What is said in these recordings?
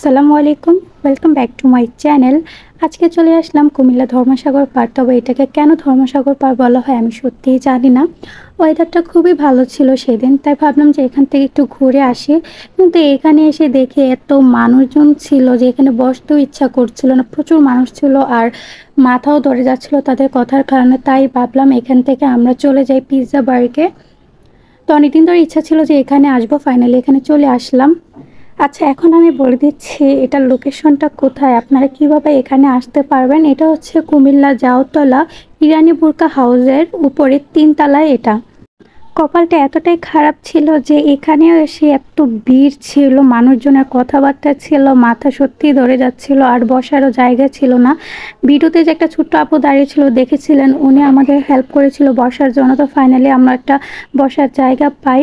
আসসালামু আলাইকুম, welcome back to my channel. আজকে চলে আসলাম কুমিল্লা ধর্মসাগর পাড়। তবে এটাকে কেন ধর্মসাগর পাড় বলা হয় আমি সত্যিই জানি না। ওয়েদারটা খুবই ভালো ছিল সেদিন, তাই ভাবলাম যে এখান থেকে একটু ঘুরে আসি। কিন্তু এখানে এসে দেখে এত মানুষজন ছিল যে এখানে বসতেও ইচ্ছা করছিল না, প্রচুর মানুষ ছিল আর মাথাও ধরে যাচ্ছিল তাদের কথার কারণে। তাই ভাবলাম এখান থেকে আমরা চলে যাই পিৎজা বার্গে। তো অনেকদিন ধরে ইচ্ছা ছিল যে এখানে আসবো, ফাইনালি এখানে চলে আসলাম। আচ্ছা, এখন আমি বলে দিচ্ছি এটার লোকেশনটা কোথায়, আপনারা কিভাবে এখানে আসতে পারবেন। এটা হচ্ছে কুমিল্লা জাউতলা ইরানি বুরকা হাউসের উপরে 3 তলায় এটা। কপালটা এতটাই খারাপ ছিল যে এখানেও এসে এত ভিড় ছিল, মানুষজনের কথাবার্তা ছিল, মাথা সত্যিই ধরে যাচ্ছিল আর বসারও জায়গা ছিল না। ভিডিওতে যে একটা ছোট্ট আপু দাঁড়িয়েছিল দেখেছিলেন, উনি আমাদের হেল্প করেছিল বসার জন্য। তো ফাইনালি আমরা একটা বসার জায়গা পাই।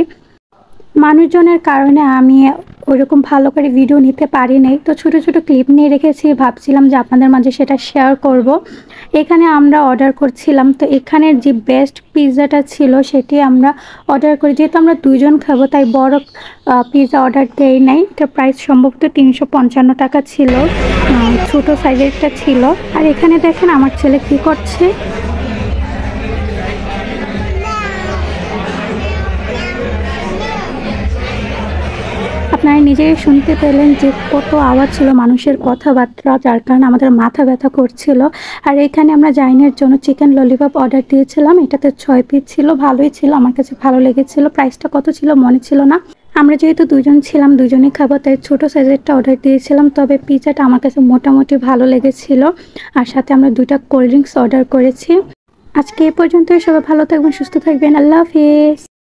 মানুষজনের কারণে আমি ওইরকম ভালো করে ভিডিও নিতে পারি নাই, তো ছোট ছোট ক্লিপ নিয়ে রেখেছি, ভাবছিলাম যে আপনাদের মাঝে সেটা শেয়ার করব। এখানে আমরা অর্ডার করছিলাম, তো এখানের যে বেস্ট পিৎজাটা ছিল সেটি আমরা অর্ডার করি। যেহেতু আমরা 2 জন খাবো তাই বড় পিৎজা অর্ডার দেই নাই। এটার প্রাইস সম্ভবত 355 টাকা ছিল, ছোট সাইজেরটা ছিল। আর এখানে দেখেন আমার ছেলে কি করছে। আপনারা নিজেই শুনতে পেলেন যে কত আওয়াজ ছিল মানুষের কথাবার্তা, যার কারণে আমাদের মাথা ব্যথা করছিল। আর এখানে আমরা জাইনের জন্য চিকেন ললিপপ অর্ডার দিয়েছিলাম। এটাতে 6 পিস ছিল, ভালোই ছিল, আমার কাছে ভালো লেগেছিল। প্রাইসটা কত ছিল মনে ছিল না। আমরা যেহেতু 2 জন ছিলাম, 2 জনই খাবো, তাই ছোট সাইজেরটা অর্ডার দিয়েছিলাম। তবে পিৎজাটা আমার কাছে মোটামুটি ভালো লেগেছিল। আর সাথে আমরা 2টা কোল্ড ড্রিঙ্কস অর্ডার করেছি। আজকে এ পর্যন্তই। সবাই ভালো থাকবেন, সুস্থ থাকবেন। আল্লাহ হাফেজ।